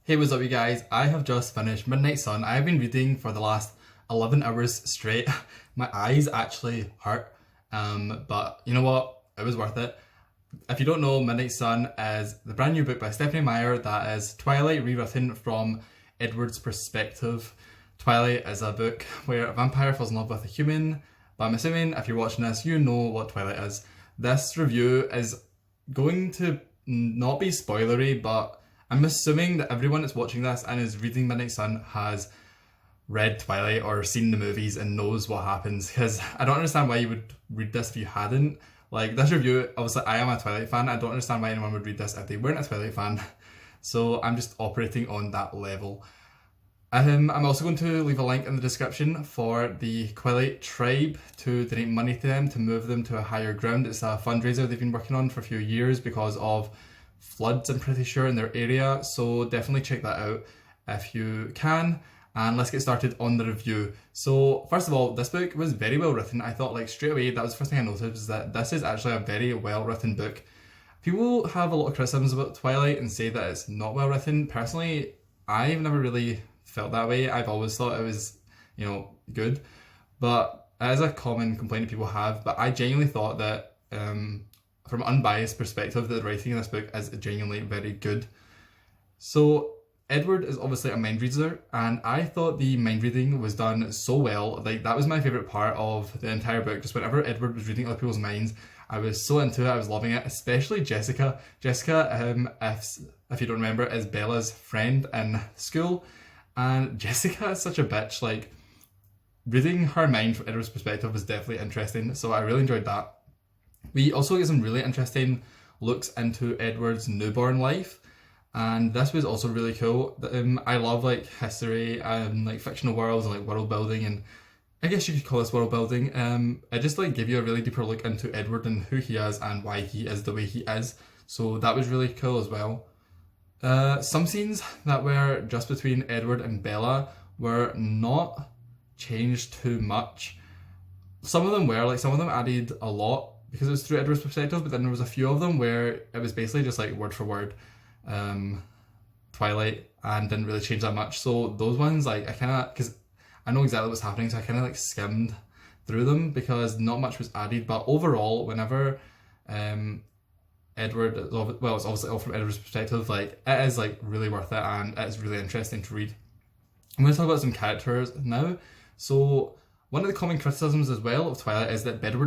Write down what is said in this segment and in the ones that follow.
Hey, what's up, you guys? I have just finished Midnight Sun. I have been reading for the last 11 hours straight. My eyes actually hurt, but you know what? It was worth it. If you don't know, Midnight Sun is the brand new book by Stephanie Meyer that is Twilight rewritten from Edward's perspective. Twilight is a book where a vampire falls in love with a human, but I'm assuming if you're watching this, you know what Twilight is. This review is going to not be spoilery, but I'm assuming that everyone that's watching this and is reading Midnight Sun has read Twilight or seen the movies and knows what happens, because I don't understand why you would read this if you hadn't. Like, this review, obviously I am a Twilight fan, I don't understand why anyone would read this if they weren't a Twilight fan. So I'm just operating on that level. I'm also going to leave a link in the description for the Twilight Tribe to donate money to them to move them to a higher ground. It's a fundraiser they've been working on for a few years because of floods, I'm pretty sure, in their area. So definitely check that out if you can. And let's get started on the review. So first of all, this book was very well written. I thought, like, straight away, that was the first thing I noticed, was that this is actually a very well written book. People have a lot of criticisms about Twilight and say that it's not well written. Personally, I've never really felt that way. I've always thought it was, good. But it is a common complaint that people have. But I genuinely thought that, from an unbiased perspective, the writing in this book is genuinely very good. So Edward is obviously a mind reader, and I thought the mind reading was done so well. Like, that was my favourite part of the entire book. Just whenever Edward was reading other people's minds, I was so into it. I was loving it, especially Jessica. Jessica, if you don't remember, is Bella's friend in school, and Jessica is such a bitch. Like, reading her mind from Edward's perspective was definitely interesting, so I really enjoyed that. We also get some really interesting looks into Edward's newborn life, and this was also really cool. I love, like, history and, like, fictional worlds and, like, world building, and I guess you could call this world building. It just, like, give you a really deeper look into Edward and who he is and why he is the way he is. So that was really cool as well. Some scenes that were just between Edward and Bella were not changed too much. Some of them were, like, some of them added a lot because it was through Edward's perspective, but then there was a few of them where it was basically just, like, word for word Twilight, and didn't really change that much. So those ones, like, I kind of, because I know exactly what's happening, so I kind of, like, skimmed through them because not much was added. But overall, whenever Edward, well, it's obviously all from Edward's perspective, like, it is, like, really worth it, and it's really interesting to read. I'm going to talk about some characters now. So one of the common criticisms as well of Twilight is that Bella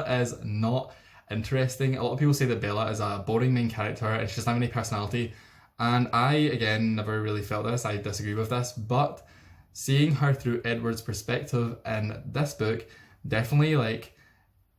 is not interesting. A lot of people say that Bella is a boring main character and she doesn't have any personality, and I, again, never really felt this. I disagree with this, but seeing her through Edward's perspective in this book definitely, like,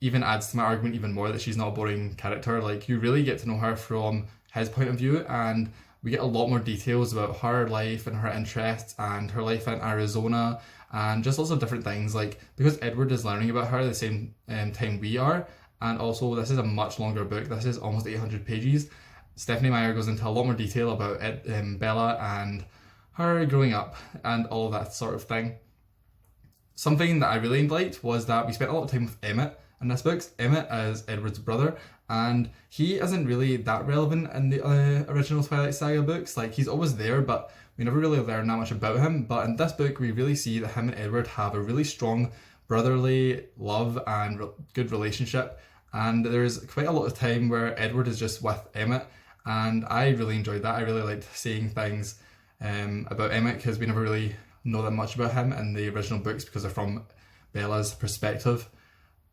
even adds to my argument even more that she's not a boring character. Like, you really get to know her from his point of view, and we get a lot more details about her life and her interests and her life in Arizona and just lots of different things. Like, because Edward is learning about her at the same time we are, and also this is a much longer book. This is almost 800 pages. Stephanie Meyer goes into a lot more detail about Bella and her growing up and all of that sort of thing. Something that I really liked was that we spent a lot of time with Emmett in this book. Emmett is Edward's brother, and he isn't really that relevant in the original Twilight Saga books. Like, he's always there, but we never really learn that much about him. But in this book, we really see that him and Edward have a really strong brotherly love and good relationship. And there's quite a lot of time where Edward is just with Emmett, and I really enjoyed that. I really liked seeing things about Emmett, because we never really know that much about him in the original books because they're from Bella's perspective.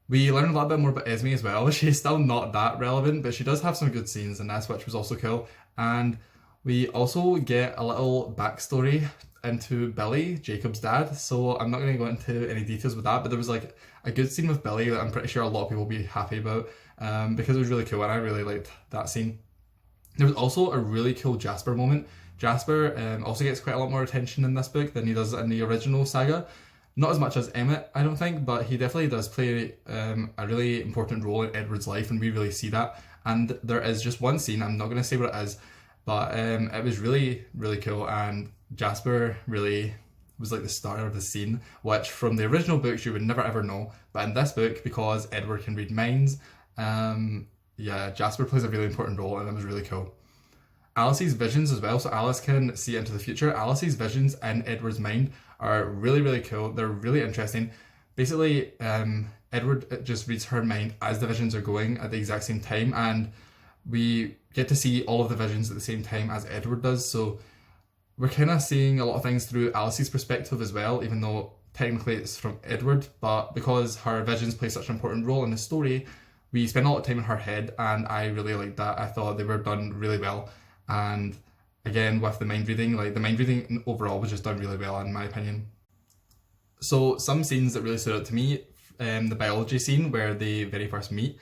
We learn a little bit more about Esme as well. She's still not that relevant, but she does have some good scenes in this, which was also cool. And we also get a little backstory into Billy, Jacob's dad. So I'm not going to go into any details with that, but there was, like, a good scene with Billy that I'm pretty sure a lot of people will be happy about, because it was really cool, and I really liked that scene. There was also a really cool Jasper moment. Jasper also gets quite a lot more attention in this book than he does in the original saga. Not as much as Emmett, I don't think, but he definitely does play a really important role in Edward's life, and we really see that. And there is just one scene, I'm not going to say what it is, but it was really, really cool, and Jasper really was, like, the star of the scene, which from the original books you would never ever know, but in this book, because Edward can read minds, Jasper plays a really important role, and it was really cool. Alice's visions as well, so Alice can see into the future. Alice's visions in Edward's mind are really, really cool. They're really interesting. Basically, Edward just reads her mind as the visions are going at the exact same time, and we get to see all of the visions at the same time as Edward does. So we're kind of seeing a lot of things through Alice's perspective as well, even though technically it's from Edward, but because her visions play such an important role in the story, we spend a lot of time in her head, and I really liked that. I thought they were done really well. And again, with the mind reading, like the mind reading overall was just done really well in my opinion. So some scenes that really stood out to me, the biology scene where they very first meet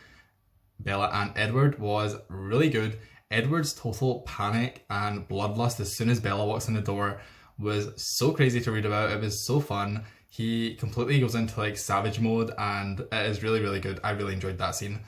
Bella and Edward was really good. Edward's total panic and bloodlust as soon as Bella walks in the door was so crazy to read about. It was so fun. He completely goes into like savage mode, and it is really, really good. I really enjoyed that scene.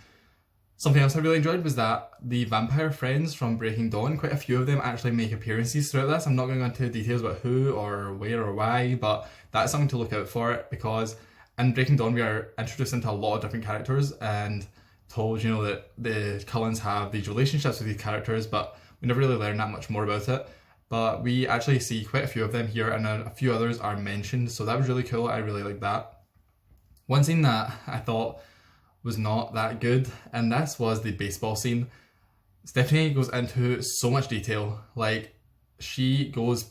Something else I really enjoyed was that the vampire friends from Breaking Dawn, quite a few of them actually make appearances throughout this. I'm not going to go into details about who or where or why, but that's something to look out for, because in Breaking Dawn we are introduced into a lot of different characters and told, you know, that the Cullens have these relationships with these characters, but we never really learn that much more about it. But we actually see quite a few of them here, and a few others are mentioned, so that was really cool. I really liked that. One scene that I thought was not that good, and this was the baseball scene. Stephanie goes into so much detail. Like, she goes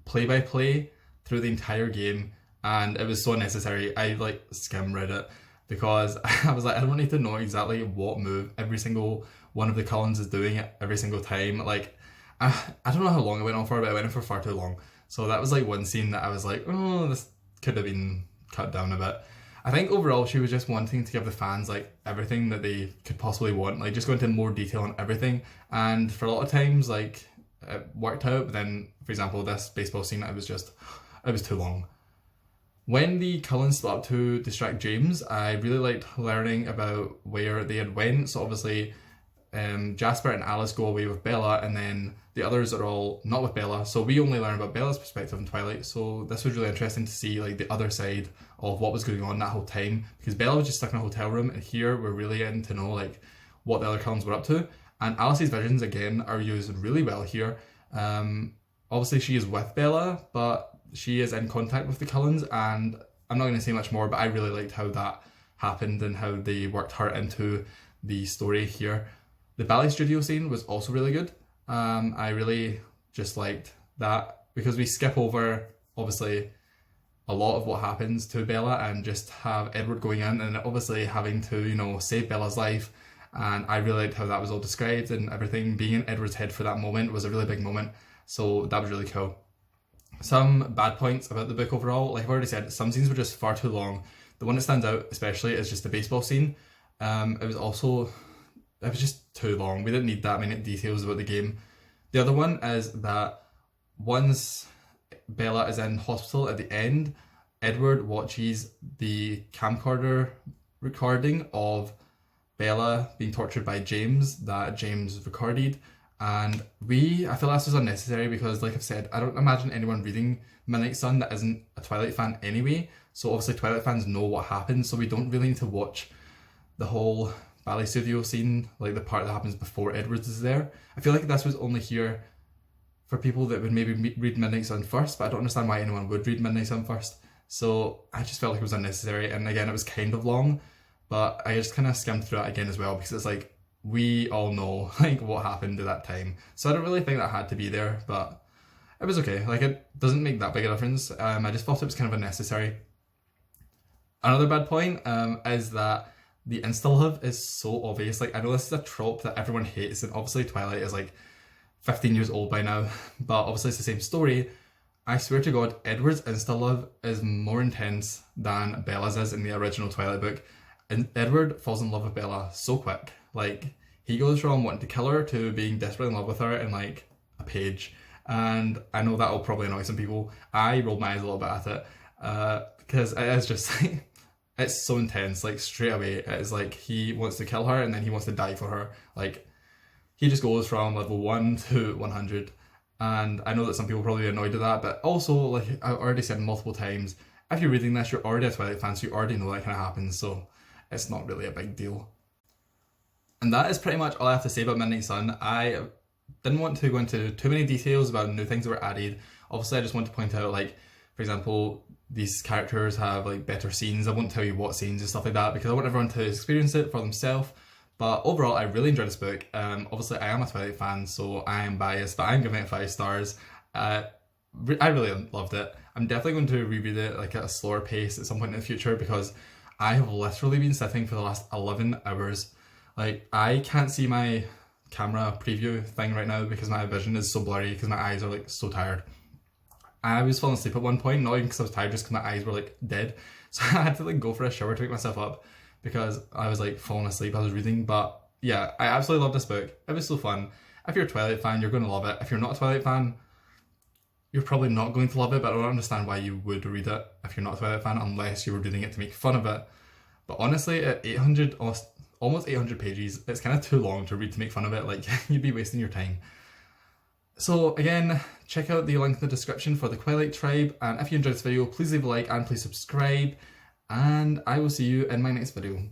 play by play through the entire game, and it was so unnecessary. I like skim read it because I was like, I don't need to know exactly what move every single one of the Cullens is doing it every single time. Like, I don't know how long it went on for, but it went on for far too long. So that was like one scene that I was like, oh, this could have been cut down a bit. I think overall she was just wanting to give the fans like everything that they could possibly want, like just go into more detail on everything. And for a lot of times, like, it worked out, but then, for example, this baseball scene, it was too long. When the Cullens split up to distract James, I really liked learning about where they had went. So obviously, Jasper and Alice go away with Bella, and then the others are all not with Bella, so we only learn about Bella's perspective in Twilight. So this was really interesting to see like the other side of what was going on that whole time, because Bella was just stuck in a hotel room, and here we're really getting to know like what the other Cullens were up to. And Alice's visions again are used really well here. Obviously she is with Bella, but she is in contact with the Cullens, and I'm not going to say much more, but I really liked how that happened and how they worked her into the story here. The ballet studio scene was also really good. I really just liked that, because we skip over, obviously, a lot of what happens to Bella and just have Edward going in and obviously having to, you know, save Bella's life. And I really liked how that was all described, and everything being in Edward's head for that moment was a really big moment. So that was really cool. Some bad points about the book overall, like I've already said, some scenes were just far too long. The one that stands out especially is just the baseball scene. It was just too long. We didn't need that many details about the game. The other one is that once Bella is in hospital at the end, Edward watches the camcorder recording of Bella being tortured by James that James recorded. And I feel this was unnecessary because, like I've said, I don't imagine anyone reading Midnight Sun that isn't a Twilight fan anyway. So obviously Twilight fans know what happened, so we don't really need to watch the whole ballet studio scene, like the part that happens before Edwards is there. I feel like this was only here for people that would maybe read Midnight Sun first, but I don't understand why anyone would read Midnight Sun first. So I just felt like it was unnecessary, and again, it was kind of long, but I just kind of skimmed through it again as well, because it's like, we all know like what happened at that time. So I don't really think that had to be there, but it was okay. Like, it doesn't make that big a difference. I just thought it was kind of unnecessary. Another bad point is that the insta-love is so obvious. Like, I know this is a trope that everyone hates, and obviously Twilight is like 15 years old by now, but obviously it's the same story. I swear to God, Edward's insta-love is more intense than Bella's is in the original Twilight book. And Edward falls in love with Bella so quick. Like, he goes from wanting to kill her to being desperately in love with her in like a page. And I know that'll probably annoy some people. I rolled my eyes a little bit at it because it is just like, it's so intense. Like, straight away, it's like he wants to kill her and then he wants to die for her. Like, he just goes from level 1 to 100. And I know that some people probably be annoyed at that, but also, like I've already said multiple times, if you're reading this, you're already a Twilight fan, so you already know that kind of happens, so it's not really a big deal. And that is pretty much all I have to say about Midnight Sun. I didn't want to go into too many details about new things that were added. Obviously, I just want to point out, like, for example, these characters have like better scenes. I won't tell you what scenes and stuff like that because I want everyone to experience it for themselves. But overall, I really enjoyed this book. Obviously, I am a Twilight fan, so I am biased, but I'm giving it 5 stars. I really loved it. I'm definitely going to reread it like at a slower pace at some point in the future because I have literally been sitting for the last 11 hours. Like, I can't see my camera preview thing right now because my vision is so blurry because my eyes are like so tired. I was falling asleep at one point, not even because I was tired, just because my eyes were like dead. So I had to like go for a shower to wake myself up because I was like falling asleep. I was reading, but yeah, I absolutely loved this book. It was so fun. If you're a Twilight fan, you're going to love it. If you're not a Twilight fan, you're probably not going to love it, but I don't understand why you would read it if you're not a Twilight fan unless you were reading it to make fun of it. But honestly, at 800, almost 800 pages, it's kind of too long to read to make fun of it. Like, you'd be wasting your time. So again, check out the link in the description for the Twilight Tribe, and if you enjoyed this video, please leave a like and please subscribe, and I will see you in my next video.